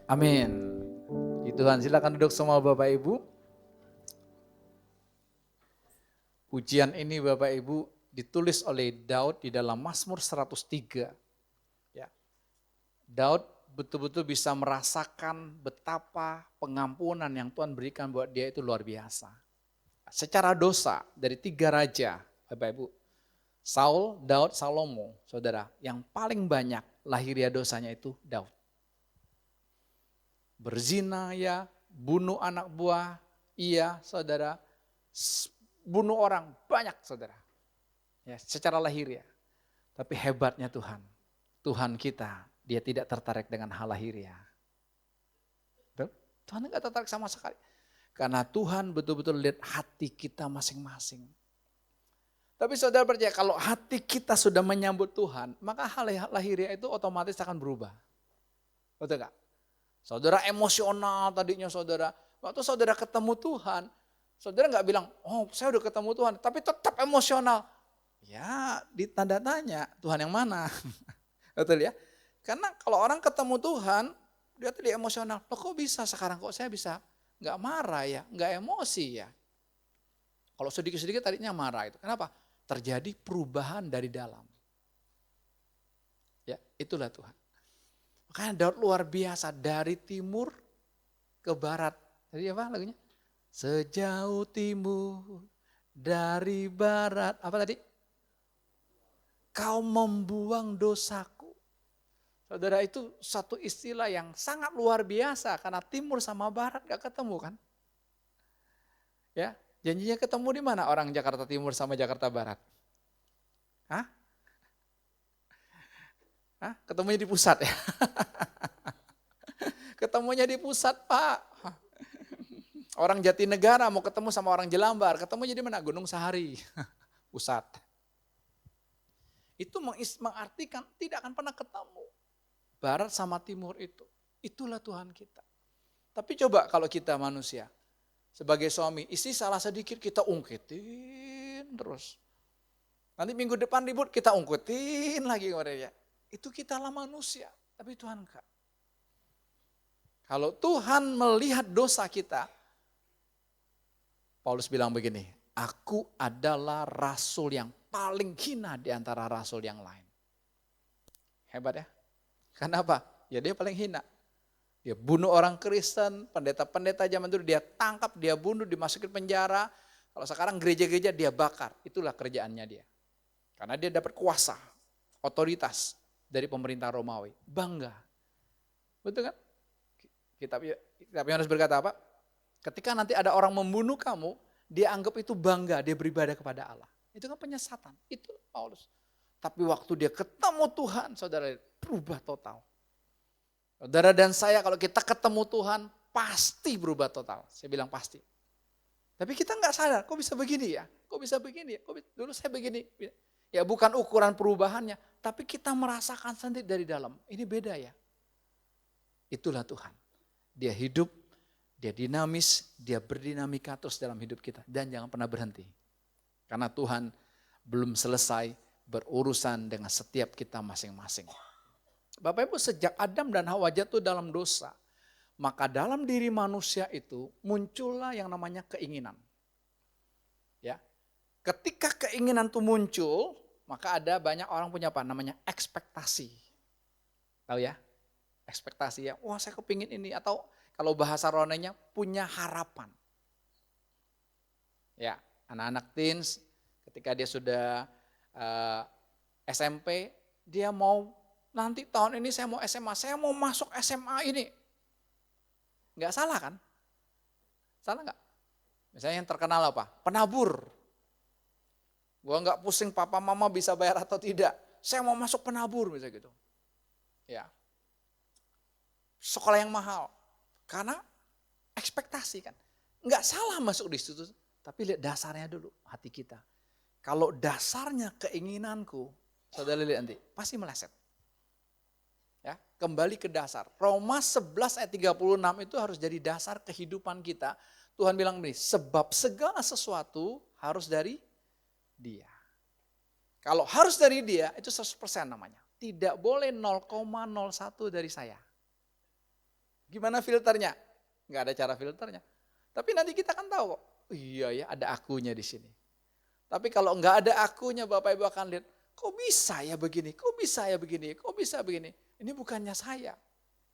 Amin. Puji Tuhan, silakan duduk semua Bapak Ibu. Pujian ini Bapak Ibu ditulis oleh Daud di dalam Mazmur 103. Ya. Daud betul-betul bisa merasakan betapa pengampunan yang Tuhan berikan buat dia itu luar biasa. Secara dosa dari 3 raja, Bapak Ibu, Saul, Daud, Salomo, saudara, yang paling banyak lahiriah dosanya itu Daud. Berzina ya, bunuh anak buah, iya saudara, bunuh orang banyak saudara. Ya, secara lahiriah. Tapi hebatnya Tuhan, Tuhan kita, dia tidak tertarik dengan hal lahiriah. Tuhan enggak tertarik sama sekali. Karena Tuhan betul-betul lihat hati kita masing-masing. Tapi saudara percaya kalau hati kita sudah menyambut Tuhan, maka hal lahiriah itu otomatis akan berubah. Betul gak? Saudara emosional tadinya saudara, waktu saudara ketemu Tuhan, saudara nggak bilang, oh saya udah ketemu Tuhan, tapi tetap emosional. Ya ditanda tanya, Tuhan yang mana? Betul ya? Karena kalau orang ketemu Tuhan, dia tadi emosional, loh kok bisa sekarang kok saya bisa nggak marah ya, nggak emosi ya. Kalau sedikit-sedikit tadinya marah itu, kenapa? Terjadi perubahan dari dalam. Ya itulah Tuhan. Makanya Daud luar biasa dari timur ke barat. Tadi apa lagunya? Sejauh timur dari barat. Apa tadi? Kau membuang dosaku. Saudara itu satu istilah yang sangat luar biasa. Karena timur sama barat gak ketemu kan. Ya, janjinya ketemu di mana orang Jakarta Timur sama Jakarta Barat? Hah? Ketemunya di pusat ya? Ketemunya di pusat Pak. Orang Jatinegara mau ketemu sama orang Jelambar, ketemu jadi mana? Gunung Sahari, pusat. Itu mengartikan tidak akan pernah ketemu. Barat sama timur itu. Itulah Tuhan kita. Tapi coba kalau kita manusia, sebagai suami, istri salah sedikit kita ungkitin terus. Nanti minggu depan ribut kita ungkitin lagi kepada dia. Itu kitalah manusia, tapi Tuhan enggak. Kalau Tuhan melihat dosa kita, Paulus bilang begini, aku adalah rasul yang paling hina di antara rasul yang lain. Hebat ya. Kenapa? Ya dia paling hina. Dia bunuh orang Kristen, pendeta-pendeta zaman dulu dia tangkap, dia bunuh, dimasukin penjara. Kalau sekarang gereja-gereja dia bakar. Itulah kerjaannya dia. Karena dia dapat kuasa, otoritas dari pemerintah Romawi. Bangga. Betul kan? Kitab Yohanes berkata apa? Ketika nanti ada orang membunuh kamu, dia anggap itu bangga, dia beribadah kepada Allah. Itu kan penyesatan, itu Paulus. Tapi waktu dia ketemu Tuhan, saudara, berubah total. Saudara dan saya kalau kita ketemu Tuhan, pasti berubah total. Saya bilang pasti. Tapi kita nggak sadar, kok bisa begini ya? Kok bisa begini ya? Dulu saya begini. Ya bukan ukuran perubahannya, tapi kita merasakan sendiri dari dalam. Ini beda ya. Itulah Tuhan. Dia hidup, dia dinamis, dia berdinamika terus dalam hidup kita. Dan jangan pernah berhenti. Karena Tuhan belum selesai berurusan dengan setiap kita masing-masing. Bapak Ibu, sejak Adam dan Hawa jatuh dalam dosa, maka dalam diri manusia itu muncullah yang namanya keinginan. Ya, ketika keinginan itu muncul, maka ada banyak orang punya apa? Namanya ekspektasi. Tahu ya? Ekspektasi ya, wah saya kepingin ini. Atau kalau bahasa rohaninya punya harapan. Ya, anak-anak teens ketika dia sudah SMP, dia mau nanti tahun ini saya mau SMA, saya mau masuk SMA ini. Enggak salah kan? Salah enggak? Misalnya yang terkenal apa? Penabur. Gua enggak pusing papa mama bisa bayar atau tidak. Saya mau masuk penabur misalnya gitu. Ya. Sekolah yang mahal. Karena ekspektasi kan. Enggak salah masuk di situ. Tapi lihat dasarnya dulu, hati kita. Kalau dasarnya keinginanku, saudara lihat nanti, pasti meleset. Ya, kembali ke dasar. Roma 11 ayat 36 itu harus jadi dasar kehidupan kita. Tuhan bilang begini, sebab segala sesuatu harus dari dia. Kalau harus dari dia, itu 100% namanya. Tidak boleh 0,01 dari saya. Gimana filternya? Nggak ada cara filternya. Tapi nanti kita kan tahu kok, iya ya ada akunya di sini. Tapi kalau nggak ada akunya, Bapak Ibu akan lihat, kok bisa ya begini, kok bisa ya begini, kok bisa begini. Ini bukannya saya.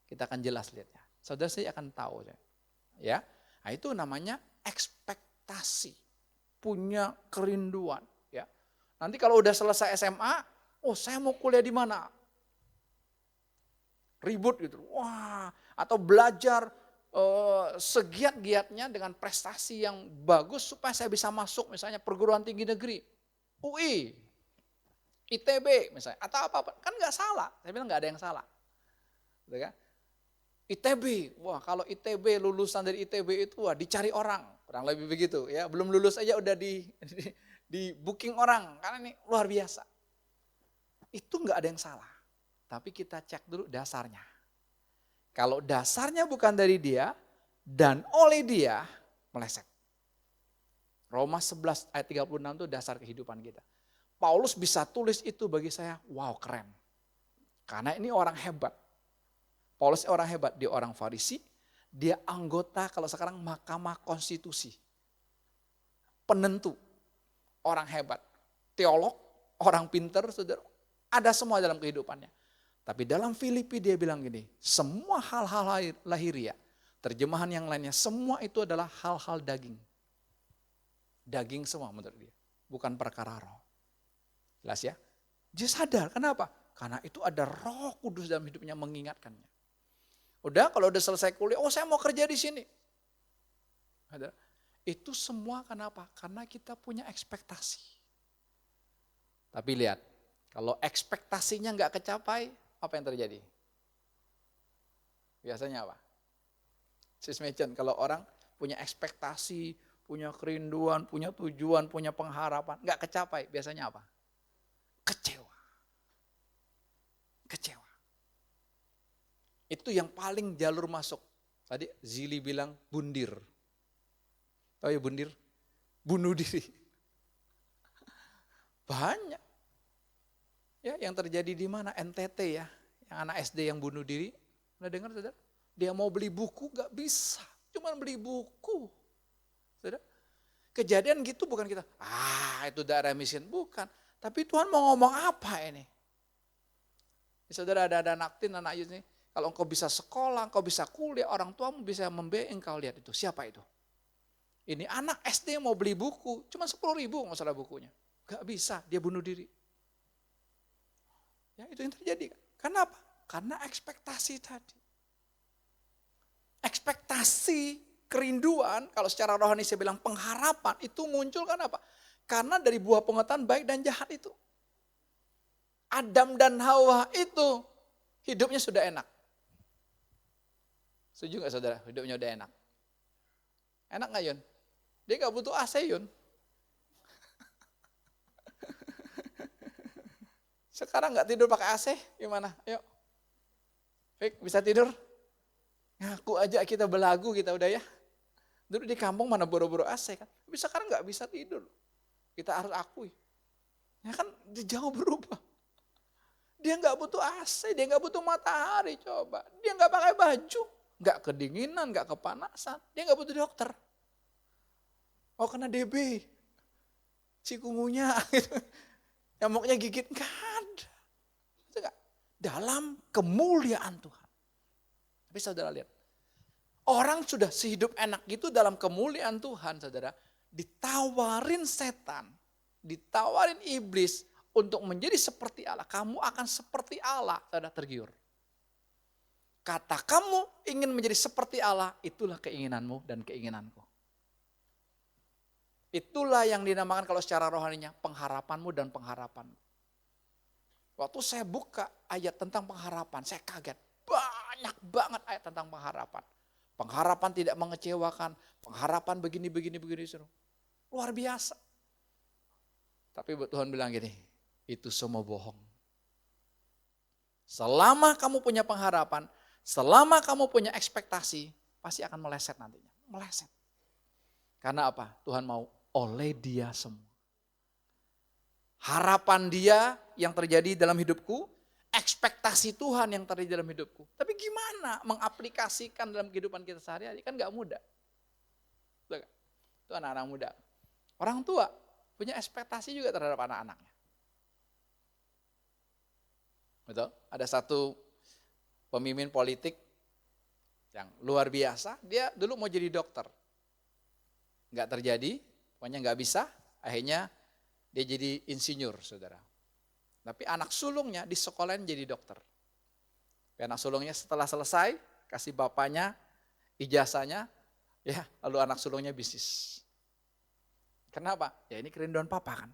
Kita akan jelas lihatnya. Saudara saya akan tahu. Ya, nah, itu namanya ekspektasi. Punya kerinduan. Ya. Nanti kalau udah selesai SMA, oh saya mau kuliah di mana? Ribut gitu. Wah, atau belajar segiat-giatnya dengan prestasi yang bagus supaya saya bisa masuk misalnya perguruan tinggi negeri, UI, ITB misalnya, atau apa-apa. Kan nggak salah, saya bilang nggak ada yang salah. Gitu kan? ITB, wah kalau ITB lulusan dari ITB itu wah dicari orang, kurang lebih begitu ya. Belum lulus aja udah di booking orang, karena ini luar biasa. Itu nggak ada yang salah, tapi kita cek dulu dasarnya. Kalau dasarnya bukan dari dia dan oleh dia, meleset. Roma 11 ayat 36 itu dasar kehidupan kita. Paulus bisa tulis itu bagi saya, wow keren. Karena ini orang hebat. Paulus orang hebat, dia orang Farisi, dia anggota kalau sekarang Mahkamah Konstitusi. Penentu, orang hebat. Teolog, orang pinter, saudara, ada semua dalam kehidupannya. Tapi dalam Filipi dia bilang gini, semua hal-hal lahiriah, terjemahan yang lainnya, semua itu adalah hal-hal daging. Daging semua menurut dia, bukan perkara roh. Jelas ya? Dia sadar, kenapa? Karena itu ada Roh Kudus dalam hidupnya mengingatkannya. Udah, kalau udah selesai kuliah, oh saya mau kerja di sini. Itu semua kenapa? Karena kita punya ekspektasi. Tapi lihat, kalau ekspektasinya nggak kecapai, apa yang terjadi? Biasanya apa? Sis Mechen, kalau orang punya ekspektasi, punya kerinduan, punya tujuan, punya pengharapan, nggak kecapai, biasanya apa? Kecewa. Kecewa. Itu yang paling jalur masuk. Tadi Zili bilang bundir. Tahu ya bundir? Bunuh diri. Banyak. Ya, yang terjadi di mana? NTT ya, yang anak SD yang bunuh diri. Udah dengar saudara? Dia mau beli buku gak bisa, cuma beli buku. Saudara? Kejadian gitu bukan kita, itu daerah miskin, bukan. Tapi Tuhan mau ngomong apa ini? Saudara ada anak teen, anak youth nih, kalau engkau bisa sekolah, engkau bisa kuliah, orang tuamu bisa membiayai engkau, lihat itu, siapa itu? Ini anak SD mau beli buku, cuma 10.000 nggak salah bukunya. Gak bisa, dia bunuh diri. Ya, itu yang terjadi. Kenapa? Karena ekspektasi tadi. Ekspektasi, kerinduan, kalau secara rohani saya bilang pengharapan, itu muncul kenapa? Karena dari buah pengetahuan baik dan jahat itu. Adam dan Hawa itu hidupnya sudah enak. Setuju gak saudara? Hidupnya udah enak. Enak gak Yun? Dia gak butuh AC Yun. Sekarang nggak tidur pakai AC, gimana? Yuk, Fik, bisa tidur? Ngaku aja kita belagu kita udah ya. Dulu di kampung mana boro-boro AC kan? Tapi sekarang nggak bisa tidur. Kita harus akui. Ya kan jauh berubah. Dia nggak butuh AC, dia nggak butuh matahari coba. Dia nggak pakai baju, nggak kedinginan, nggak kepanasan. Dia nggak butuh dokter. Oh kena DB, cikungunya gitu. Nyamuknya gigit, enggak ada. Dalam kemuliaan Tuhan. Tapi saudara lihat, orang sudah sehidup enak gitu dalam kemuliaan Tuhan, saudara. Ditawarin setan, ditawarin iblis untuk menjadi seperti Allah. Kamu akan seperti Allah, saudara, tergiur. Kata kamu ingin menjadi seperti Allah, itulah keinginanmu dan keinginanku. Itulah yang dinamakan kalau secara rohaninya pengharapanmu dan pengharapanmu. Waktu saya buka ayat tentang pengharapan, saya kaget. Banyak banget ayat tentang pengharapan. Pengharapan tidak mengecewakan, pengharapan begini. Luar biasa. Tapi Tuhan bilang gini, itu semua bohong. Selama kamu punya pengharapan, selama kamu punya ekspektasi, pasti akan meleset nantinya. Meleset. Karena apa? Tuhan mau oleh dia semua. Harapan dia yang terjadi dalam hidupku, ekspektasi Tuhan yang terjadi dalam hidupku. Tapi gimana mengaplikasikan dalam kehidupan kita sehari-hari? Kan gak mudah. Itu anak-anak muda. Orang tua punya ekspektasi juga terhadap anak-anaknya. Betul? Ada satu pemimpin politik yang luar biasa, dia dulu mau jadi dokter. Nggak terjadi, pokoknya nggak bisa, akhirnya dia jadi insinyur, saudara. Tapi anak sulungnya di sekolahin jadi dokter. Anak sulungnya setelah selesai, kasih bapaknya ijazahnya, ya lalu anak sulungnya bisnis. Kenapa? Ya ini kerinduan papa kan,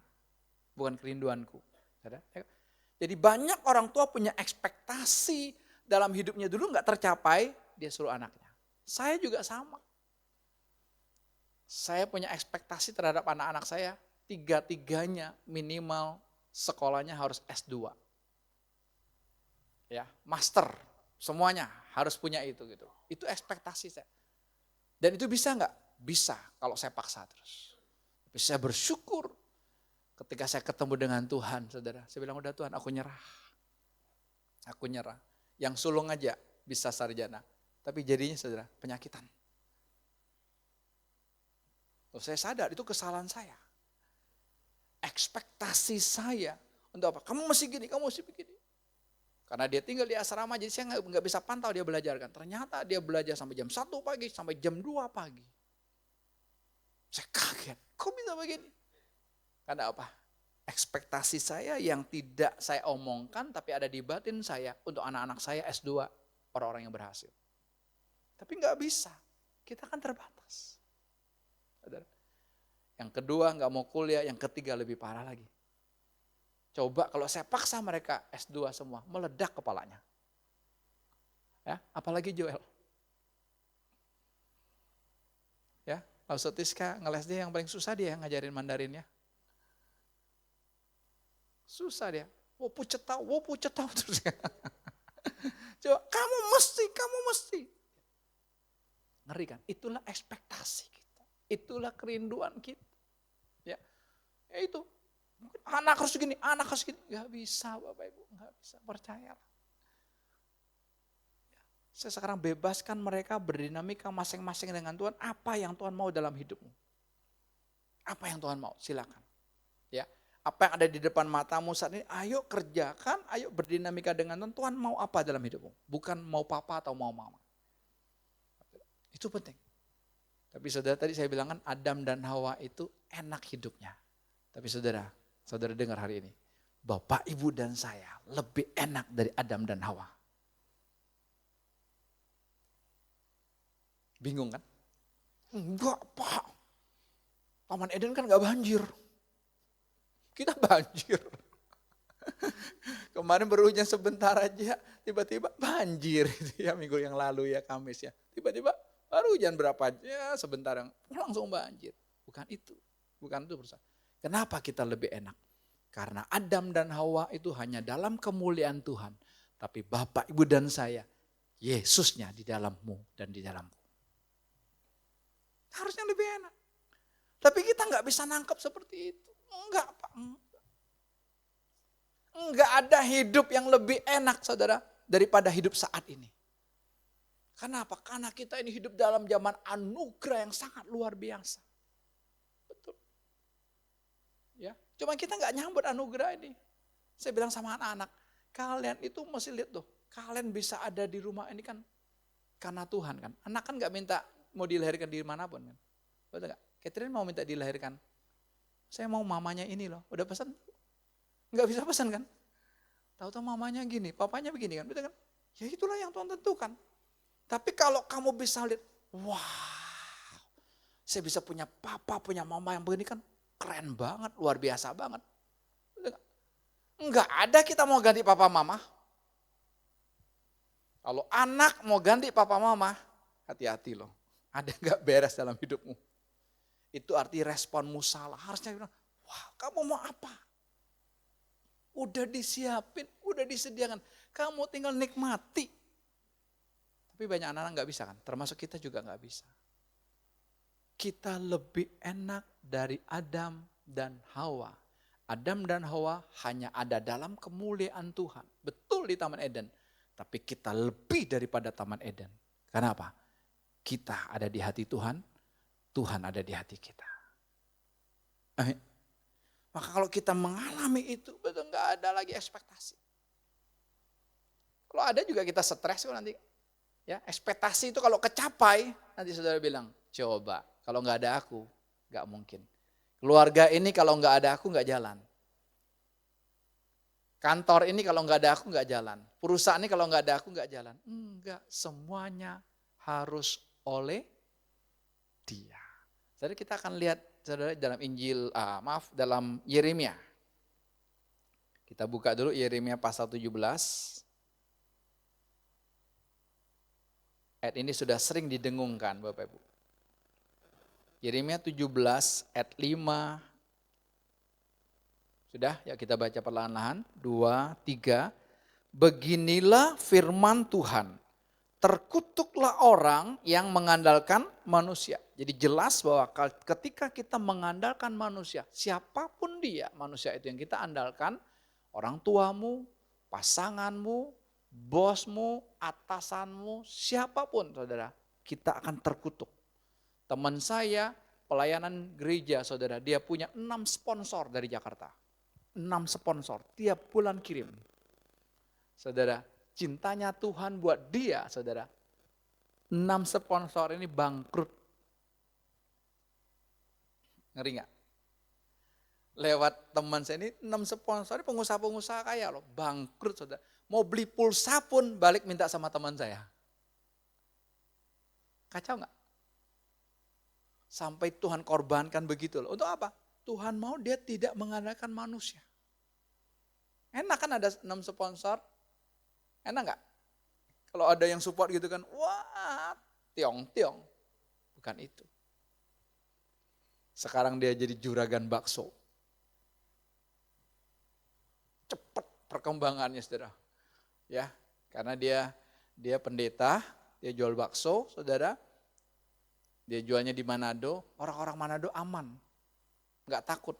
bukan kerinduanku. Jadi banyak orang tua punya ekspektasi dalam hidupnya dulu nggak tercapai, dia suruh anaknya. Saya juga sama. Saya punya ekspektasi terhadap anak-anak saya, tiga-tiganya minimal sekolahnya harus S2. Ya, master, semuanya harus punya itu gitu. Itu ekspektasi saya. Dan itu bisa nggak? Bisa kalau saya paksa terus. Tapi saya bersyukur ketika saya ketemu dengan Tuhan, saudara. Saya bilang, udah Tuhan, aku nyerah. Aku nyerah. Yang sulung aja bisa sarjana. Tapi jadinya, saudara, penyakitan. Loh, saya sadar itu kesalahan saya. Ekspektasi saya untuk apa? Kamu mesti gini, kamu mesti begini. Karena dia tinggal di asrama, jadi saya nggak bisa pantau dia belajar kan. Ternyata dia belajar sampai jam 1 pagi, sampai jam 2 pagi. Saya kaget, kok bisa begini? Karena apa? Ekspektasi saya yang tidak saya omongkan, tapi ada di batin saya untuk anak-anak saya S2, orang-orang yang berhasil. Tapi nggak bisa, kita kan terbatas. Yang kedua nggak mau kuliah, yang ketiga lebih parah lagi. Coba kalau saya paksa mereka S2 semua, meledak kepalanya. Ya, apalagi Joel. Ya, Pak Tiska ngeles dia yang paling susah dia yang ngajarin Mandarin ya. Susah dia. Wopu cetau terus. Coba kamu mesti. Ngeri kan? Itulah ekspektasi kita. Itulah kerinduan kita. Ya itu. Anak harus gini. Gak bisa Bapak Ibu, gak bisa, percayalah. Saya sekarang bebaskan mereka berdinamika masing-masing dengan Tuhan. Apa yang Tuhan mau dalam hidupmu? Apa yang Tuhan mau? Silakan. Ya, apa yang ada di depan matamu saat ini, ayo kerjakan, ayo berdinamika dengan Tuhan. Tuhan mau apa dalam hidupmu? Bukan mau papa atau mau mama. Itu penting. Tapi saudara tadi saya bilang kan Adam dan Hawa itu enak hidupnya. Tapi saudara dengar hari ini. Bapak, Ibu dan saya lebih enak dari Adam dan Hawa. Bingung kan? Enggak Pak. Taman Eden kan gak banjir. Kita banjir. Kemarin berhujan sebentar aja, tiba-tiba banjir. Ya minggu yang lalu ya, Kamis ya. Tiba-tiba baru hujan berapa aja, sebentar yang langsung banjir. Bukan itu persoalan. Kenapa kita lebih enak? Karena Adam dan Hawa itu hanya dalam kemuliaan Tuhan. Tapi Bapak, Ibu dan saya, Yesusnya di dalammu dan di dalamku. Harusnya lebih enak. Tapi kita nggak bisa nangkep seperti itu. Enggak Pak. Enggak ada hidup yang lebih enak saudara daripada hidup saat ini. Kenapa? Karena kita ini hidup dalam zaman anugerah yang sangat luar biasa. Betul. Ya, cuma kita nggak nyambut anugerah ini. Saya bilang sama anak-anak, kalian itu mesti lihat tuh, kalian bisa ada di rumah ini kan karena Tuhan kan. Anak kan nggak minta mau dilahirkan di manapun kan. Betul nggak? Catherine mau minta dilahirkan. Saya mau mamanya ini loh, udah pesan? Nggak bisa pesan kan? Tahu-tahu mamanya gini, papanya begini kan, betul kan? Ya itulah yang Tuhan tentukan. Tapi kalau kamu bisa lihat, wow, saya bisa punya papa, punya mama yang begini kan keren banget, luar biasa banget. Enggak ada kita mau ganti papa mama. Kalau anak mau ganti papa mama, hati-hati loh. Ada enggak beres dalam hidupmu. Itu arti responmu salah. Harusnya bilang, wah kamu mau apa? Udah disiapin, udah disediakan. Kamu tinggal nikmati. Tapi banyak anak-anak gak bisa kan, termasuk kita juga gak bisa. Kita lebih enak dari Adam dan Hawa. Adam dan Hawa hanya ada dalam kemuliaan Tuhan. Betul di Taman Eden. Tapi kita lebih daripada Taman Eden. Karena apa? Kita ada di hati Tuhan, Tuhan ada di hati kita. Maka kalau kita mengalami itu, betul nggak ada lagi ekspektasi. Kalau ada juga kita stres kok nanti. Ya, ekspektasi itu kalau kecapai, nanti saudara bilang, coba kalau nggak ada aku, nggak mungkin. Keluarga ini kalau nggak ada aku nggak jalan. Kantor ini kalau nggak ada aku nggak jalan. Perusahaan ini kalau nggak ada aku nggak jalan. Enggak, semuanya harus oleh Dia. Jadi kita akan lihat saudara dalam Injil, dalam Yeremia. Kita buka dulu Yeremia pasal 17. Ayat ini sudah sering didengungkan Bapak Ibu. Yeremia 17 ayat 5. Sudah, ya kita baca perlahan-lahan. 2, 3. Beginilah firman Tuhan. Terkutuklah orang yang mengandalkan manusia. Jadi jelas bahwa ketika kita mengandalkan manusia, siapapun dia, manusia itu yang kita andalkan, orang tuamu, pasanganmu, bosmu, atasanmu, siapapun saudara, kita akan terkutuk. Teman saya, pelayanan gereja saudara, dia punya 6 sponsor dari Jakarta. 6 sponsor, tiap bulan kirim. Saudara, cintanya Tuhan buat dia saudara. 6 sponsor ini bangkrut. Ngeri gak? Lewat teman saya ini 6 sponsor, ini pengusaha-pengusaha kaya loh, bangkrut saudara. Mau beli pulsa pun balik minta sama teman saya. Kacau gak? Sampai Tuhan korbankan begitu loh. Untuk apa? Tuhan mau dia tidak mengandalkan manusia. Enak kan ada 6 sponsor? Enak gak? Kalau ada yang support gitu kan, wah tiong-tiong. Bukan itu. Sekarang dia jadi juragan bakso. Cepat perkembangannya saudara. Ya, karena dia pendeta, dia jual bakso, saudara. Dia jualnya di Manado, orang-orang Manado aman, nggak takut.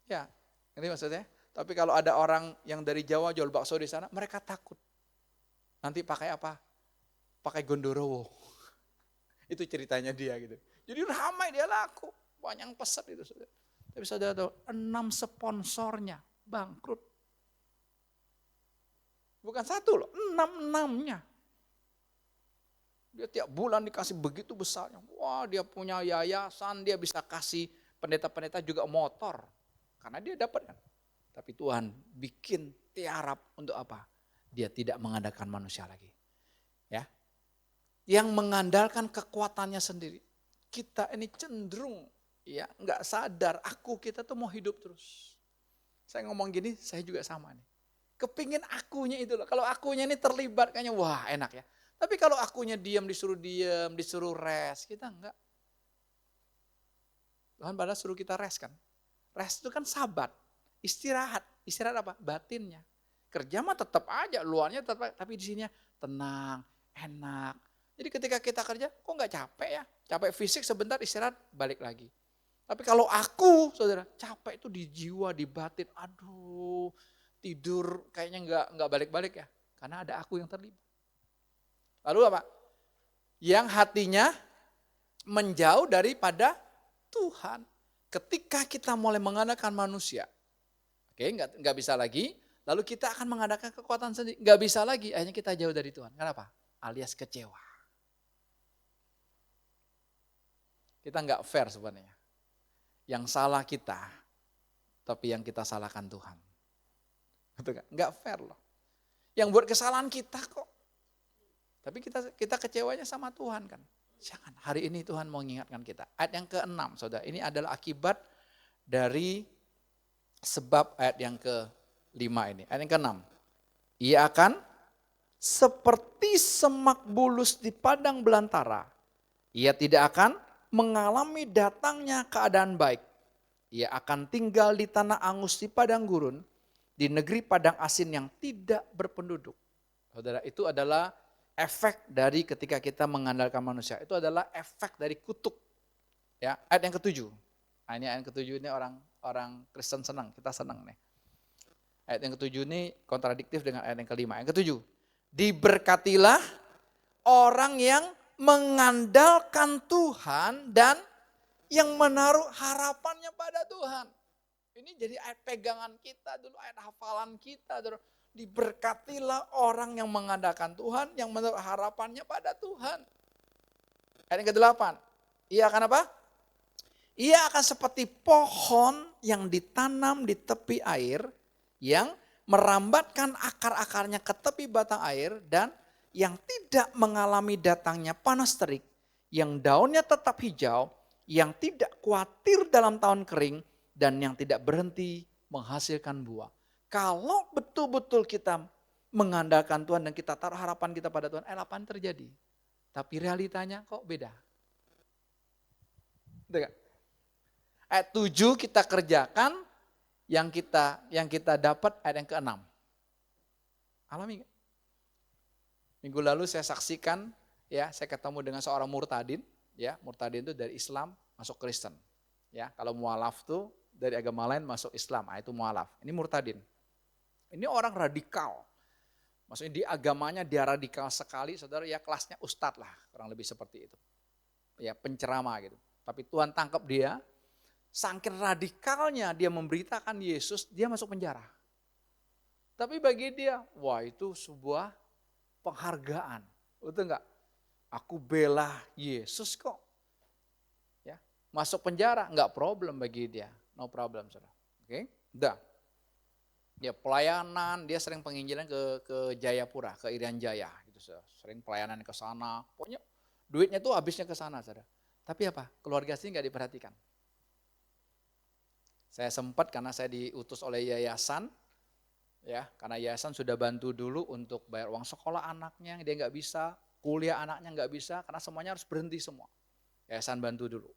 Ya, ini maksudnya. Tapi kalau ada orang yang dari Jawa jual bakso di sana, mereka takut. Nanti pakai apa? Pakai gondorowo. Itu ceritanya dia gitu. Jadi ramai dia laku, banyak yang pesan itu saudara. Tapi saudara tahu, 6 sponsornya bangkrut. Bukan 1 loh, 6-6-nya. Dia tiap bulan dikasih begitu besarnya. Wah, dia punya yayasan, dia bisa kasih pendeta-pendeta juga motor. Karena dia dapat kan. Tapi Tuhan bikin tiarap untuk apa? Dia tidak mengandalkan manusia lagi. Ya. Yang mengandalkan kekuatannya sendiri. Kita ini cenderung ya nggak sadar kita tuh mau hidup terus. Saya ngomong gini, saya juga sama nih. Kepingin akunya itu loh. Kalau akunya ini terlibat kayaknya wah enak ya. Tapi kalau akunya diam, disuruh rest, kita enggak. Tuhan padahal suruh kita rest kan. Rest itu kan sabat, istirahat. Istirahat apa? Batinnya. Kerja mah tetap aja, luarnya tetap, tapi di sininya tenang, enak. Jadi ketika kita kerja, kok enggak capek ya? Capek fisik sebentar istirahat, balik lagi. Tapi kalau aku, saudara, capek itu di jiwa, di batin. Aduh, tidur kayaknya enggak balik-balik ya. Karena ada aku yang terlibat. Lalu apa? Yang hatinya menjauh daripada Tuhan. Ketika kita mulai mengandalkan manusia, oke, nggak bisa lagi. Lalu kita akan mengandalkan kekuatan sendiri, nggak bisa lagi. Akhirnya kita jauh dari Tuhan. Kenapa? Alias kecewa. Kita nggak fair sebenarnya. Yang salah kita, tapi yang kita salahkan Tuhan. Betul nggak? Nggak fair loh. Yang buat kesalahan kita kok. Tapi kita kecewanya sama Tuhan kan. Jangan, hari ini Tuhan mau mengingatkan kita. Ayat yang ke-6 saudara, ini adalah akibat dari sebab ayat yang ke-5 ini. Ayat yang ke-6. Ia akan seperti semak bulus di padang belantara. Ia tidak akan mengalami datangnya keadaan baik. Ia akan tinggal di tanah angus di padang gurun, di negeri padang asin yang tidak berpenduduk. Saudara, itu adalah efek dari ketika kita mengandalkan manusia. Itu adalah efek dari kutuk. Ya, ayat yang ke-7. Nah, ini ayat ke-7 ini orang Kristen senang, kita senang nih. Ayat yang ke-7 ini kontradiktif dengan ayat yang ke-5. Yang ke-7, diberkatilah orang yang mengandalkan Tuhan dan yang menaruh harapannya pada Tuhan. Ini jadi ayat pegangan kita dulu, ayat hafalan kita dulu. Diberkatilah orang yang mengandalkan Tuhan, yang menaruh harapannya pada Tuhan. Ayat yang ke-8, ia akan apa? Ia akan seperti pohon yang ditanam di tepi air, yang merambatkan akar-akarnya ke tepi batang air, dan yang tidak mengalami datangnya panas terik, yang daunnya tetap hijau, yang tidak khawatir dalam tahun kering, dan yang tidak berhenti menghasilkan buah. Kalau betul-betul kita mengandalkan Tuhan dan kita taruh harapan kita pada Tuhan, apa yang terjadi? Tapi realitanya kok beda. Betul gak? Ayat 7 kita kerjakan, yang kita dapat ayat yang ke-6. Alami gak? Minggu lalu saya saksikan, ya, saya ketemu dengan seorang murtadin, ya, murtadin itu dari Islam masuk Kristen. Ya, kalau mualaf tuh dari agama lain masuk Islam, itu mualaf. Ini murtadin. Ini orang radikal. Maksudnya di agamanya dia radikal sekali, saudara, ya kelasnya ustadz lah, kurang lebih seperti itu. Ya, penceramah gitu. Tapi Tuhan tangkap dia, saking radikalnya dia memberitakan Yesus, dia masuk penjara. Tapi bagi dia, wah itu sebuah penghargaan. Betul enggak? Aku bela Yesus kok. Ya, masuk penjara enggak problem bagi dia. No problem, Saudara. Oke? Udah. Ya pelayanan, dia sering penginjilan ke Jayapura, ke Irian Jaya gitu, Saudara. Sering pelayanan ke sana. Pokoknya duitnya tuh habisnya ke sana, Saudara. Tapi apa? Keluarga sih enggak diperhatikan. Saya sempat karena saya diutus oleh yayasan, ya, karena yayasan sudah bantu dulu untuk bayar uang sekolah anaknya, dia nggak bisa, kuliah anaknya nggak bisa, karena semuanya harus berhenti semua. Yayasan bantu dulu.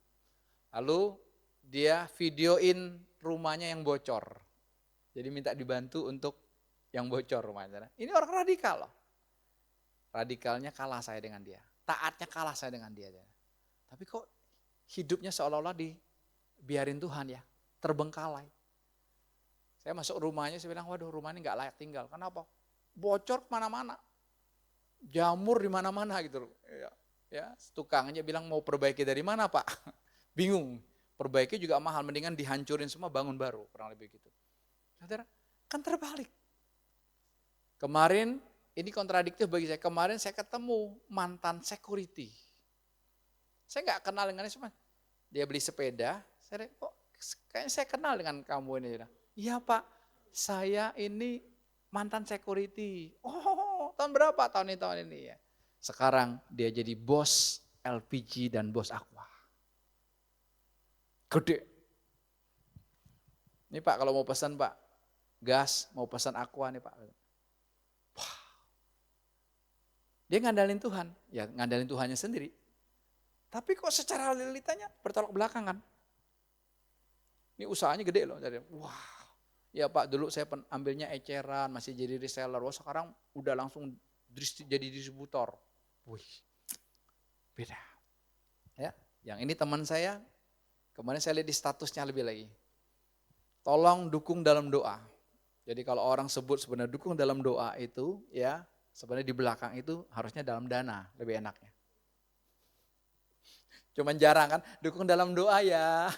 Lalu dia videoin rumahnya yang bocor, jadi minta dibantu untuk yang bocor rumahnya. Ini orang radikal loh, radikalnya kalah saya dengan dia, taatnya kalah saya dengan dia. Tapi kok hidupnya seolah-olah dibiarin Tuhan ya, terbengkalai. Saya masuk rumahnya, saya bilang, waduh rumah ini gak layak tinggal. Kenapa? Bocor kemana-mana. Jamur di mana-mana gitu. Ya, tukangnya bilang mau perbaiki dari mana Pak? Bingung. Perbaiki juga mahal, mendingan dihancurin semua bangun baru. Kurang lebih gitu. Saudara, kan terbalik. Kemarin, ini kontradiktif bagi saya. Kemarin saya ketemu mantan security. Saya gak kenal dengan dia, dia beli sepeda. Saya kok kayaknya saya kenal dengan kamu ini. Iya Pak, saya ini mantan security. Oh, tahun berapa? Tahun ini ya. Sekarang dia jadi bos LPG dan bos Aqua. Gede. Ini Pak kalau mau pesan Pak, gas mau pesan Aqua nih Pak. Wah. Dia ngandalin Tuhan, ya ngandalin Tuhannya sendiri. Tapi kok secara realitanya bertolak belakangan. Ini usahanya gede loh. Wah. Ya Pak, dulu saya ambilnya eceran, masih jadi reseller. Wah sekarang udah langsung jadi distributor. Wih, beda. Ya, yang ini teman saya, kemarin saya lihat di statusnya lebih lagi. Tolong dukung dalam doa. Jadi kalau orang sebut sebenarnya dukung dalam doa itu, ya sebenarnya di belakang itu harusnya dalam dana, lebih enaknya. Cuman jarang kan, dukung dalam doa ya.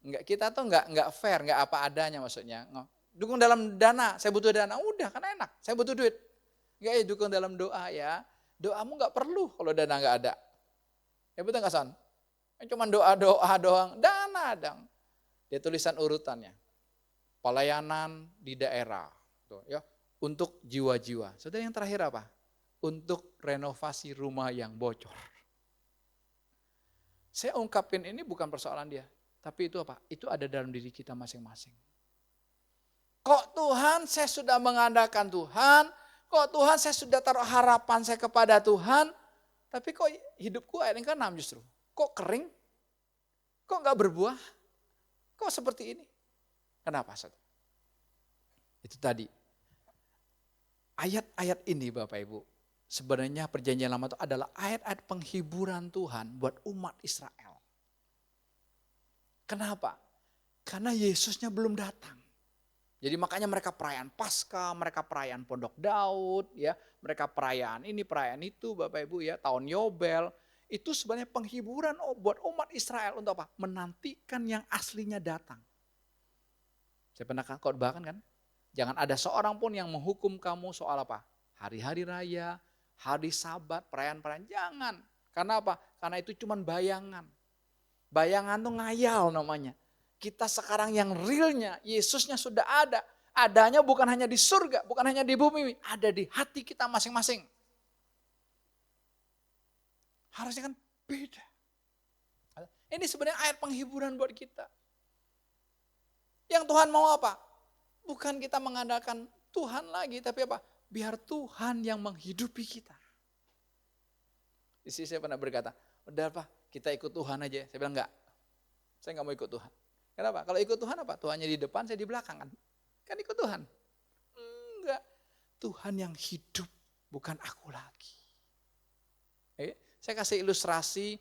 Enggak, kita tuh enggak fair, enggak apa adanya maksudnya. Dukung dalam dana, saya butuh dana, udah kan enak, saya butuh duit. Enggak ya dukung dalam doa ya, doamu enggak perlu kalau dana enggak ada. Ya betul enggak Son? Cuma doa-doa doang, dana dong. Dia tulisan urutannya, pelayanan di daerah, tuh, ya, untuk jiwa-jiwa. Saudara yang terakhir apa? Untuk renovasi rumah yang bocor. Saya ungkapin ini bukan persoalan dia. Tapi itu apa? Itu ada dalam diri kita masing-masing. Kok Tuhan saya sudah mengandalkan Tuhan, kok Tuhan saya sudah taruh harapan saya kepada Tuhan, tapi kok hidupku ayat yang ke-6 justru. Kok kering? Kok gak berbuah? Kok seperti ini? Kenapa? Saudara? Itu tadi. Ayat-ayat ini Bapak Ibu, sebenarnya perjanjian lama itu adalah ayat-ayat penghiburan Tuhan buat umat Israel. Kenapa? Karena Yesusnya belum datang. Jadi makanya mereka perayaan Paskah, mereka perayaan Pondok Daud, ya, mereka perayaan ini, perayaan itu, Bapak Ibu ya, tahun Yobel. Itu sebenarnya penghiburan buat umat Israel untuk apa? Menantikan yang aslinya datang. Saya pernah khotbahkan kan? Jangan ada seorang pun yang menghukum kamu soal apa? Hari-hari raya, hari Sabat, perayaan-perayaan. Jangan. Karena apa? Karena itu cuma bayangan. Bayangan tuh ngayal namanya. Kita sekarang yang realnya, Yesusnya sudah ada. Adanya bukan hanya di surga, bukan hanya di bumi. Ada di hati kita masing-masing. Harusnya kan beda. Ini sebenarnya ayat penghiburan buat kita. Yang Tuhan mau apa? Bukan kita mengandalkan Tuhan lagi, tapi apa? Biar Tuhan yang menghidupi kita. Istri saya pernah berkata, udah Pak, kita ikut Tuhan aja. Saya bilang enggak, saya enggak mau ikut Tuhan. Kenapa? Kalau ikut Tuhan apa? Tuhannya di depan, saya di belakang kan. Kan ikut Tuhan. Enggak, Tuhan yang hidup, bukan aku lagi. Saya kasih ilustrasi,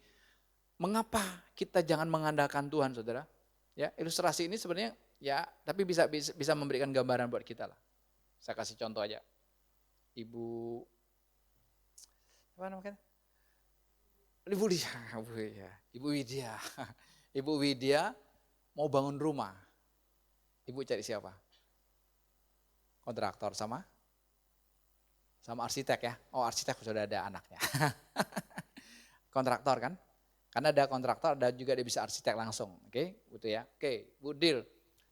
mengapa kita jangan mengandalkan Tuhan, saudara. Ya, ilustrasi ini sebenarnya ya, tapi bisa memberikan gambaran buat kita lah. Saya kasih contoh aja. Ibu Widya mau bangun rumah. Ibu cari siapa? Kontraktor sama arsitek ya. Oh, arsitek sudah ada anaknya. Kontraktor kan? Karena ada kontraktor, ada juga dia bisa arsitek langsung. Oke, gitu ya. Oke, Bu deal.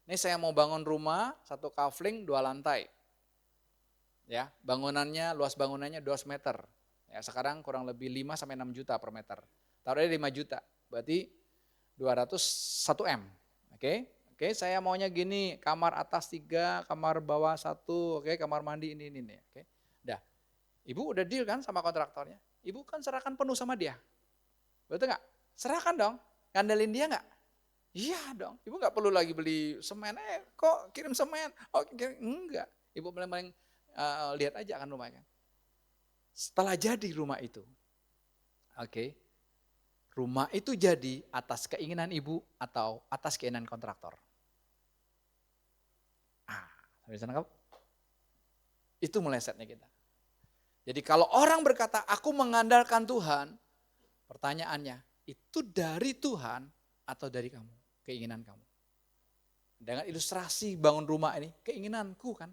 Ini saya mau bangun rumah, 1 kafling 2 lantai. Ya, luas bangunannya 200 meter. Ya, sekarang kurang lebih 5 sampai 6 juta per meter. Taruhnya 5 juta. Berarti 201 M. Oke, saya maunya gini, kamar atas 3, kamar bawah 1, oke, kamar mandi ini. Oke. Dah. Ibu udah deal kan sama kontraktornya? Ibu kan serahkan penuh sama dia. Betul enggak? Serahkan dong. Ngandelin dia enggak? Iya dong. Ibu enggak perlu lagi beli semen. Kok kirim semen? Oh, enggak. Ibu paling lihat aja kan rumahnya. Setelah jadi rumah itu. Oke. Rumah itu jadi atas keinginan ibu atau atas keinginan kontraktor. Bisa nangkap? Itu melesetnya kita. Jadi kalau orang berkata, aku mengandalkan Tuhan, pertanyaannya, itu dari Tuhan atau dari kamu, keinginan kamu? Dengan ilustrasi bangun rumah ini, keinginanku kan.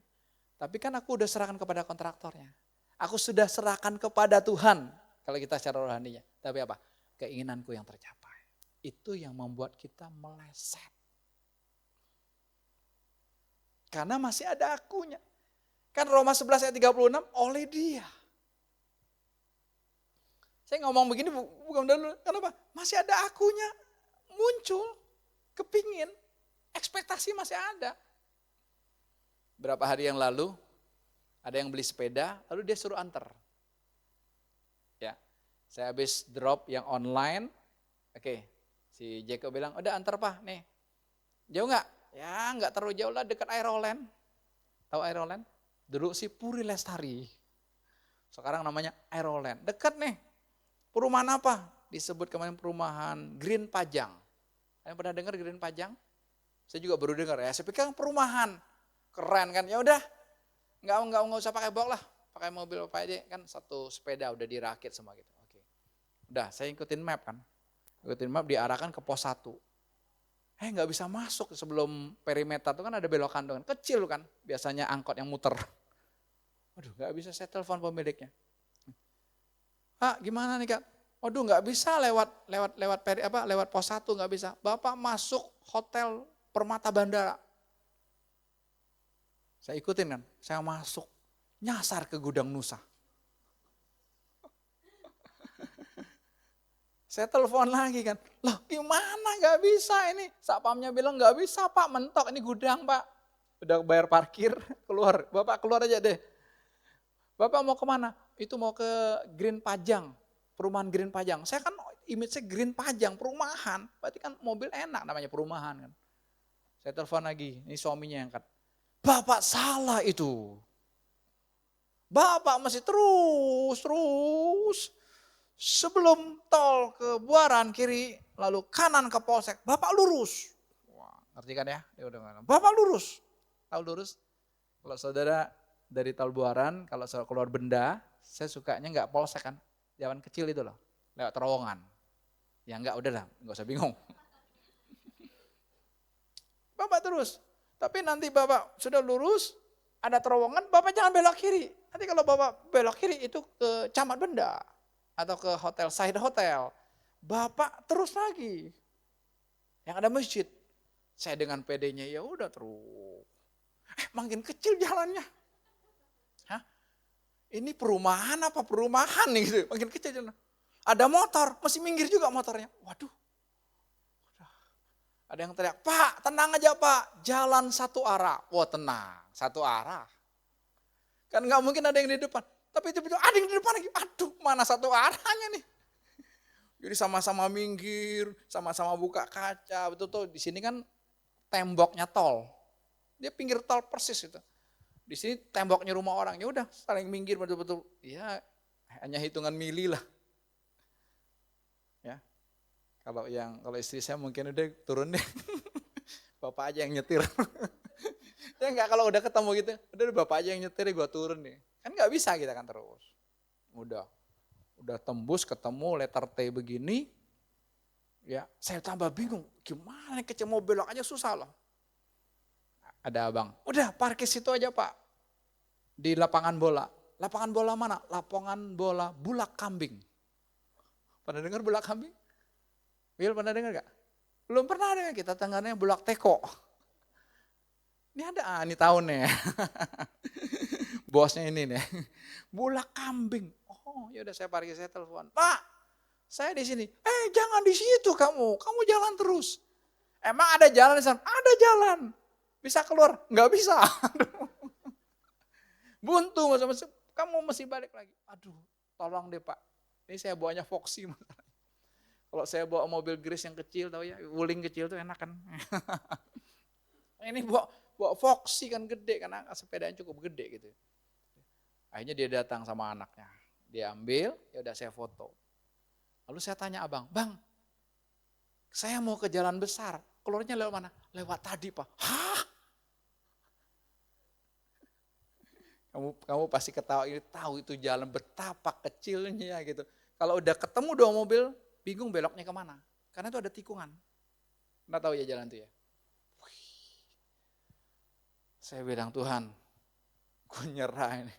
Tapi kan aku udah serahkan kepada kontraktornya. Aku sudah serahkan kepada Tuhan, kalau kita secara rohaninya. Tapi apa? Keinginanku yang tercapai. Itu yang membuat kita meleset. Karena masih ada akunya. Kan Roma 11 ayat 36, oleh dia. Saya ngomong begini bukan dulu, kenapa? Masih ada akunya muncul, kepingin, ekspektasi masih ada. Berapa hari yang lalu, ada yang beli sepeda, lalu dia suruh antar. Ya, saya habis drop yang online, oke, si Jeko bilang, udah antar Pak, nih. Jauh nggak? Ya nggak terlalu jauh lah, dekat Aeroland. Tahu Aeroland? Dulu sih Puri Lestari. Sekarang namanya Aeroland. Dekat nih. Perumahan apa? Disebut kemarin perumahan Green Pajang. Kalian pernah dengar Green Pajang? Saya juga baru dengar ya. Saya pikir perumahan. Keren kan? Ya udah. Enggak usah pakai box lah. Pakai mobil apa aja kan, satu sepeda udah dirakit semua gitu. Oke. Udah, saya ikutin map kan. Ikutin map diarahkan ke pos 1. Nggak bisa masuk sebelum perimeter itu kan ada belokan tuh kan. Kecil kan biasanya angkot yang muter. Waduh, nggak bisa, saya telepon pemiliknya. Pak, gimana nih Kak? Waduh, nggak bisa lewat pos 1 nggak bisa. Bapak masuk hotel Permata Bandara. Saya ikutin kan, saya masuk, nyasar ke Gudang Nusa. Saya telepon lagi kan, loh gimana nggak bisa ini? Satpamnya bilang nggak bisa Pak, mentok ini gudang Pak. Udah bayar parkir, keluar, Bapak keluar aja deh. Bapak mau kemana? Itu mau ke Green Pajang, perumahan Green Pajang. Saya kan image-nya Green Pajang, perumahan. Berarti kan mobil enak namanya perumahan kan. Saya telepon lagi, ini suaminya yang angkat. Bapak salah itu. Bapak masih terus. Sebelum tol ke Buaran kiri, lalu kanan ke Polsek, Bapak lurus. Wah, ngerti kan ya? Dia udah ngomong, Bapak lurus. Tahu lurus? Kalau saudara dari tol Buaran, kalau saya keluar Benda, saya sukanya nggak Polsek kan. Jalan kecil itu loh, lewat terowongan. Ya enggak, udahlah, nggak usah bingung. Bapak terus. Tapi nanti Bapak sudah lurus, ada terowongan, Bapak jangan belok kiri. Nanti kalau Bapak belok kiri itu ke Camat Benda atau ke hotel Side Hotel. Bapak terus lagi. Yang ada masjid. Saya dengan PD-nya ya udah terus. Makin kecil jalannya. Hah? Ini perumahan apa perumahan nih gitu. Makin kecil jalan. Ada motor, mesti minggir juga motornya. Waduh. Ada yang teriak, Pak tenang aja Pak, jalan satu arah. Wah tenang, satu arah. Kan nggak mungkin ada yang di depan. Tapi itu ada yang di depan lagi. Aduh, mana satu arahnya nih. Jadi sama-sama minggir, sama-sama buka kaca. Betul-betul di sini kan temboknya tol. Dia pinggir tol persis itu. Di sini temboknya rumah orang. Ya udah, saling minggir betul-betul. Ya, hanya hitungan mili lah. Ya. Kalau istri saya mungkin udah turun deh. Bapak aja yang nyetir. Ya enggak, kalau udah ketemu gitu, udah Bapak aja yang nyetir, gue turun nih. Kan nggak bisa kita kan terus. Udah tembus ketemu letter T begini, ya saya tambah bingung. Gimana kecil mau belok aja susah loh. Ada abang, udah parkir situ aja Pak. Di lapangan bola. Lapangan bola mana? Lapangan bola Bulak Kambing. Pernah dengar Bulak Kambing? Will pernah dengar gak? Belum pernah dengar, kita tangannya Bulak Teko. Ini ada, ini tahun nih. Bosnya ini nih. Bulak Kambing. Oh, ya udah saya parkir, saya telepon. Pak, saya di sini. Jangan di situ kamu jalan terus. Emang ada jalan di sana? Ada jalan. Bisa keluar? Nggak bisa. Buntu, kamu mesti balik lagi. Aduh, tolong deh Pak. Ini saya bawanya Foxy. Kalau saya bawa mobil Grace yang kecil, tahu ya, wuling kecil tuh enak kan. Ini bawa Foxy kan gede, karena sepedanya cukup gede gitu. Akhirnya dia datang sama anaknya. Dia ambil, ya udah saya foto. Lalu saya tanya abang, Bang, saya mau ke jalan besar, keluarnya lewat mana? Lewat tadi Pak. Hah? Kamu pasti ketawa ini, tahu itu jalan betapa kecilnya gitu. Kalau udah ketemu dua mobil, bingung beloknya kemana. Karena itu ada tikungan. Nggak tahu ya jalan itu ya. Saya bilang, Tuhan, gue nyerah ini.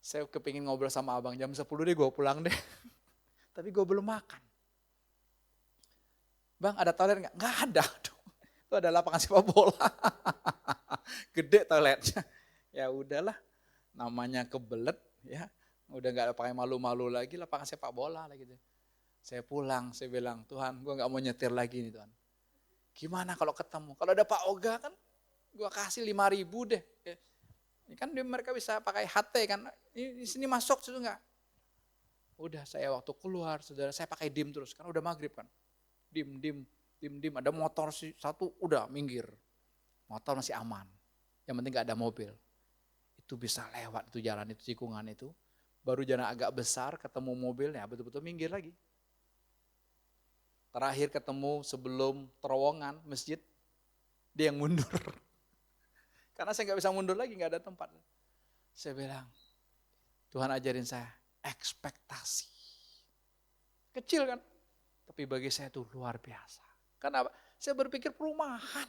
Saya kepingin ngobrol sama abang, jam 10 deh gue pulang deh. Tapi gue belum makan. Bang, ada toilet nggak? Nggak ada. Itu ada lapangan sepak bola. Gede toiletnya. Ya udahlah, namanya kebelet ya. Udah nggak pakai malu-malu lagi, lapangan sepak bola lagi gitu. Saya pulang, saya bilang, Tuhan, gue nggak mau nyetir lagi nih Tuhan. Gimana kalau ketemu? Kalau ada Pak Oga kan, gue kasih 5.000 deh. Ini kan mereka bisa pakai HT kan, di sini masuk situ enggak? Udah saya waktu keluar, saudara saya pakai dim terus, kan udah maghrib kan. Dim, ada motor satu udah minggir. Motor masih aman, yang penting gak ada mobil. Itu bisa lewat itu jalan itu, tikungan itu. Baru jalan agak besar ketemu mobilnya, betul-betul minggir lagi. Terakhir ketemu sebelum terowongan masjid, dia yang mundur. Karena saya gak bisa mundur lagi, gak ada tempat. Saya bilang, Tuhan ajarin saya, ekspektasi. Kecil kan, tapi bagi saya itu luar biasa. Kenapa? Saya berpikir perumahan.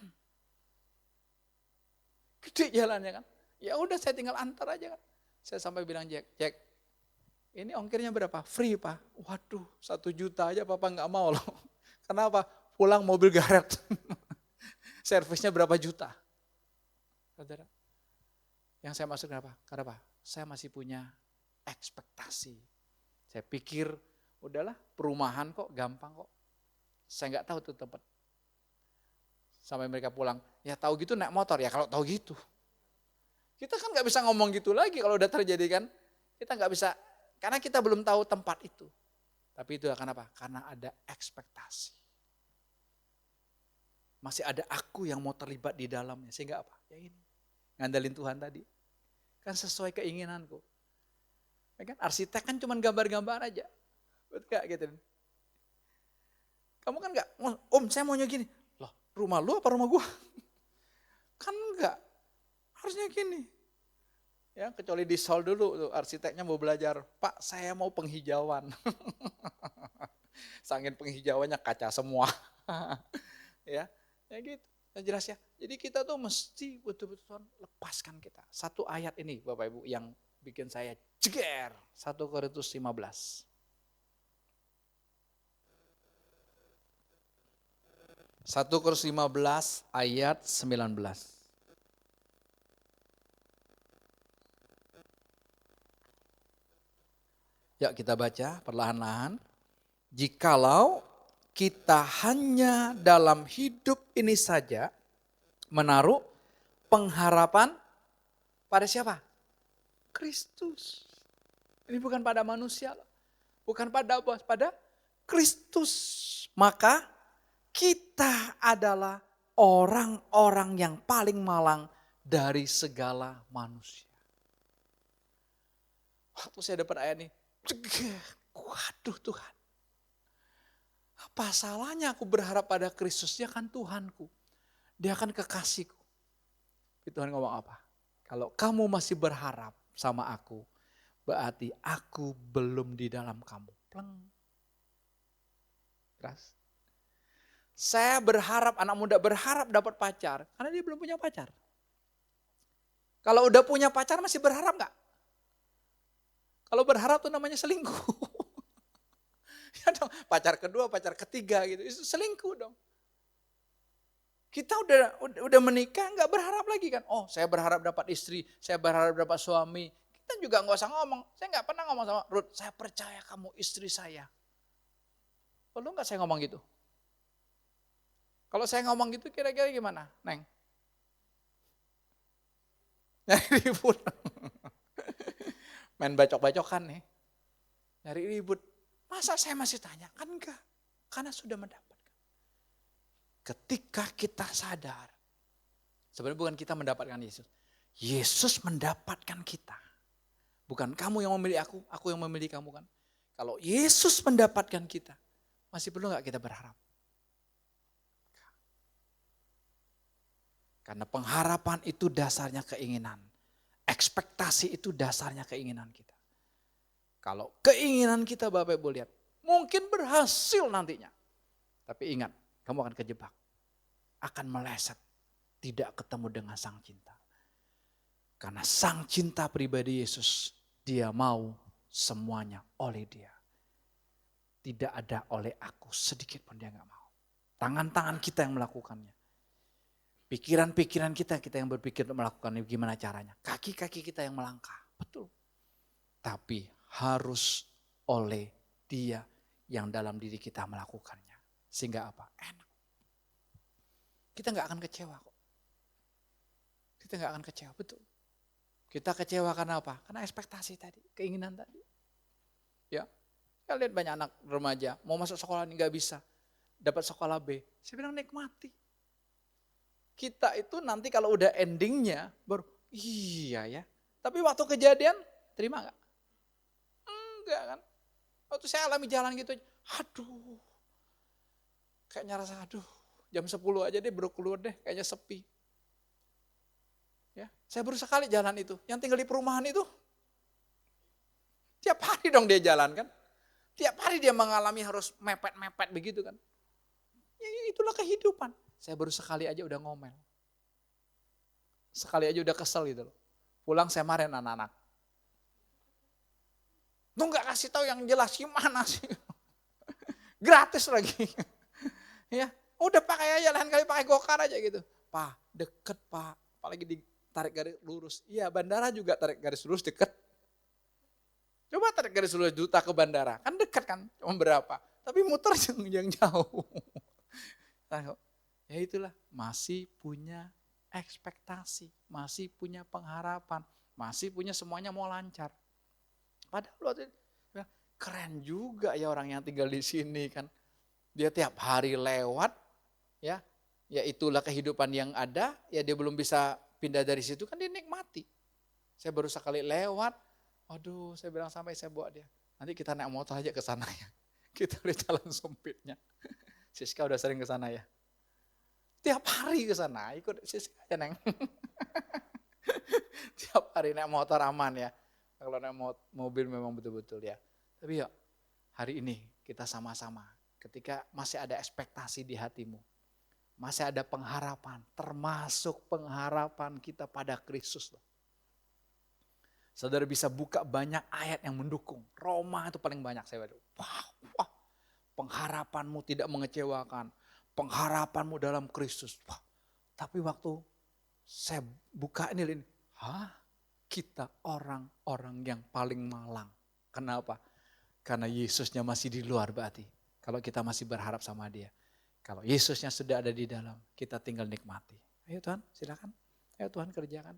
Gede jalannya kan. Ya udah saya tinggal antar aja kan. Saya sampai bilang Jack, ini ongkirnya berapa? Free Pak. Waduh, 1 juta aja Papa gak mau loh. Kenapa? Pulang mobil garet. Servisnya berapa juta? Saudara, yang saya maksud kenapa? Karena apa? Saya masih punya ekspektasi. Saya pikir, udahlah perumahan kok gampang kok. Saya nggak tahu tuh tempat. Sampai mereka pulang, ya tahu gitu naik motor, ya kalau tahu gitu. Kita kan nggak bisa ngomong gitu lagi kalau udah terjadi kan. Kita nggak bisa, karena kita belum tahu tempat itu. Tapi itu kenapa? Karena ada ekspektasi. Masih ada aku yang mau terlibat di dalamnya, sehingga apa? Ya ini, ngandalin Tuhan tadi. Kan sesuai keinginanku. Ya kan? Arsitek kan cuma gambar-gambar aja. Betul gak gitu? Kamu kan gak, om saya maunya gini. Loh, rumah lu apa rumah gua? Kan enggak, harusnya gini. Ya, kecuali di Sol dulu tuh arsiteknya mau belajar, Pak saya mau penghijauan. Sangin penghijauannya kaca semua. ya, ya gitu. Yang jelas ya. Jadi kita tuh mesti betul-betul lepaskan kita. Satu ayat ini Bapak Ibu yang bikin saya jeger. 1 Korintus 15. 1 Korintus 15 ayat 19. Ya kita baca perlahan-lahan. Jikalau kita hanya dalam hidup ini saja menaruh pengharapan pada siapa? Kristus. Ini bukan pada manusia, bukan pada bos, pada Kristus. Maka kita adalah orang-orang yang paling malang dari segala manusia. Waktu saya dapat ayat ini, waduh Tuhan. Apa salahnya aku berharap pada Kristus? Dia kan Tuhanku. Dia kan kekasihku. Tuhan ngomong apa? Kalau kamu masih berharap sama aku, berarti aku belum di dalam kamu. Pleng. Keras. Saya berharap, anak muda berharap dapat pacar, karena dia belum punya pacar. Kalau udah punya pacar masih berharap gak? Kalau berharap tuh namanya selingkuh. Ya dong, pacar kedua, pacar ketiga gitu, itu selingkuh dong. Kita udah menikah nggak berharap lagi kan? Oh saya berharap dapat istri, saya berharap dapat suami. Kita juga nggak usah ngomong. Saya nggak pernah ngomong sama Ruth, saya percaya kamu istri saya. Perlu nggak saya ngomong gitu? Kalau saya ngomong gitu kira-kira gimana, Neng? Nyari ribut. Main bacok-bacokan nih. Nyari ribut. Masa saya masih tanya? Kan enggak. Karena sudah mendapatkan. Ketika kita sadar. Sebenarnya bukan kita mendapatkan Yesus. Yesus mendapatkan kita. Bukan kamu yang memilih aku yang memilih kamu kan. Kalau Yesus mendapatkan kita, masih perlu enggak kita berharap? Karena pengharapan itu dasarnya keinginan. Ekspektasi itu dasarnya keinginan kita. Kalau keinginan kita Bapak Ibu lihat, mungkin berhasil nantinya. Tapi ingat, kamu akan kejebak. Akan meleset. Tidak ketemu dengan sang cinta. Karena sang cinta pribadi Yesus, dia mau semuanya oleh dia. Tidak ada oleh aku, sedikit pun dia gak mau. Tangan-tangan kita yang melakukannya. Pikiran-pikiran kita yang berpikir untuk melakukannya gimana caranya. Kaki-kaki kita yang melangkah, betul. Tapi harus oleh dia yang dalam diri kita melakukannya. Sehingga apa? Enak. Kita gak akan kecewa kok. Kita gak akan kecewa, betul. Kita kecewa karena apa? Karena ekspektasi tadi, keinginan tadi. Ya, saya lihat banyak anak remaja, mau masuk sekolah ini gak bisa. Dapat sekolah B, saya bilang nikmati. Kita itu nanti kalau udah endingnya, baru iya ya. Tapi waktu kejadian, terima gak? Enggak kan. Waktu saya alami jalan gitu, aduh. Kayaknya rasa aduh, jam 10 aja deh baru keluar deh, kayaknya sepi. Ya, saya baru sekali jalan itu, yang tinggal di perumahan itu. Tiap hari dong dia jalan kan. Tiap hari dia mengalami harus mepet-mepet begitu kan. Ya itulah kehidupan. Saya baru sekali aja udah ngomel. Sekali aja udah kesel gitu loh. Pulang saya marahin anak-anak. Lu gak kasih tahu yang jelas gimana sih. Gratis lagi. Ya, udah pakai aja lain kali pakai gokar aja gitu. Pak, deket Pak. Apalagi ditarik garis lurus. Iya, bandara juga tarik garis lurus deket. Coba tarik garis lurus Duta ke bandara. Kan deket kan, cuma berapa. Tapi muter yang jauh. Ya itulah, masih punya ekspektasi. Masih punya pengharapan. Masih punya semuanya mau lancar. Padahal waktu itu, keren juga ya orang yang tinggal di sini kan. Dia tiap hari lewat, ya itulah kehidupan yang ada, ya dia belum bisa pindah dari situ kan dia nikmati. Saya baru sekali lewat, waduh saya bilang sampai saya bawa dia. Nanti kita naik motor aja ke sana ya. Kita lihat jalan sempitnya. Siska udah sering ke sana ya. Tiap hari ke sana, ikut Siska aja Neng. Tiap hari naik motor aman ya. Kalau naik mobil memang betul-betul ya. Tapi yuk, hari ini kita sama-sama. Ketika masih ada ekspektasi di hatimu. Masih ada pengharapan. Termasuk pengharapan kita pada Kristus. Saudara bisa buka banyak ayat yang mendukung. Roma itu paling banyak. Saya bilang, wah, pengharapanmu tidak mengecewakan. Pengharapanmu dalam Kristus. Wah, tapi waktu saya buka ini, kita orang-orang yang paling malang. Kenapa? Karena Yesusnya masih di luar berarti. Kalau kita masih berharap sama dia. Kalau Yesusnya sudah ada di dalam, kita tinggal nikmati. Ayo Tuhan, silakan. Ayo Tuhan kerjakan.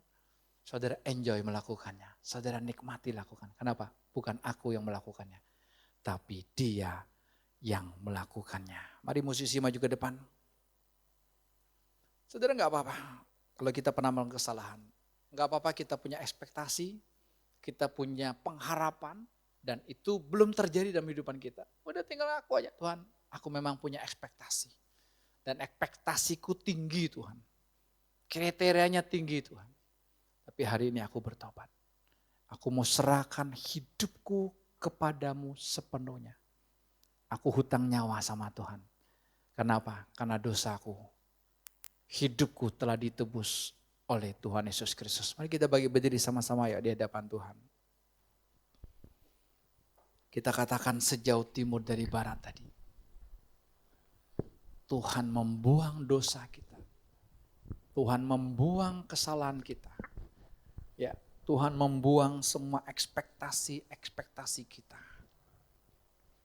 Saudara enjoy melakukannya. Saudara nikmati lakukan. Kenapa? Bukan aku yang melakukannya. Tapi dia yang melakukannya. Mari musisi maju ke depan. Saudara gak apa-apa. Kalau kita pernah melakukan kesalahan. Gak apa-apa kita punya ekspektasi. Kita punya pengharapan. Dan itu belum terjadi dalam kehidupan kita. Udah tinggal aku aja. Tuhan, aku memang punya ekspektasi. Dan ekspektasiku tinggi Tuhan. Kriterianya tinggi Tuhan. Tapi hari ini aku bertobat. Aku mau serahkan hidupku kepadamu sepenuhnya. Aku hutang nyawa sama Tuhan. Kenapa? Karena dosaku. Hidupku telah ditebus oleh Tuhan Yesus Kristus. Mari kita bagi berdiri sama-sama ya di hadapan Tuhan. Kita katakan sejauh timur dari barat tadi. Tuhan membuang dosa kita. Tuhan membuang kesalahan kita. Ya, Tuhan membuang semua ekspektasi-ekspektasi kita.